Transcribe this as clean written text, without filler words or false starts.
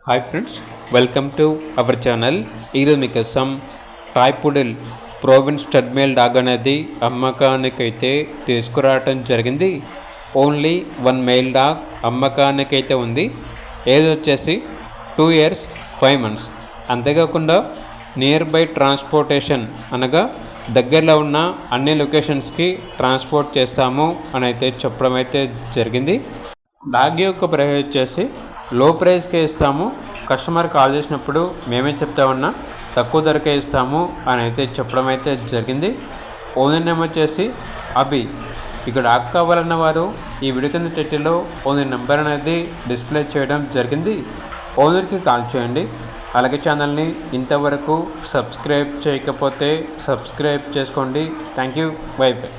Hi friends, welcome to our channel. ఈరోజు మీకోసం toy పుడిల్ ప్రోవిన్ stud male dog అనేది అమ్మకానికైతే తీసుకురావటం జరిగింది. ఓన్లీ 1 మేల్ డాగ్ అమ్మకానికైతే ఉంది. ఏజ్ వచ్చేసి 2 years 5 months. అంతేకాకుండా నియర్ బై ట్రాన్స్పోర్టేషన్ అనగా దగ్గరలో ఉన్న అన్ని లొకేషన్స్కి ట్రాన్స్పోర్ట్ చేస్తాము అని అయితే చెప్పడం అయితే జరిగింది. డాగ్ యొక్క ప్రైస్ వచ్చేసి లో ప్రైస్కే ఇస్తాము. కస్టమర్ కాల్ చేసినప్పుడు మేమే చెప్తామన్నా తక్కువ ధరకే ఇస్తాము అని అయితే చెప్పడం అయితే జరిగింది. ఓనర్ నేమ్ వచ్చేసి అభి. ఇక్కడ డాగ్ కావాలన్న వారు ఈ వీడియో కింద టైటిల్లో ఓనర్ నెంబర్ అనేది డిస్ప్లే చేయడం జరిగింది. ఓనర్కి కాల్ చేయండి. అలాగే ఛానల్ని ఇంతవరకు సబ్స్క్రైబ్ చేయకపోతే సబ్స్క్రైబ్ చేసుకోండి. Thank you. By by.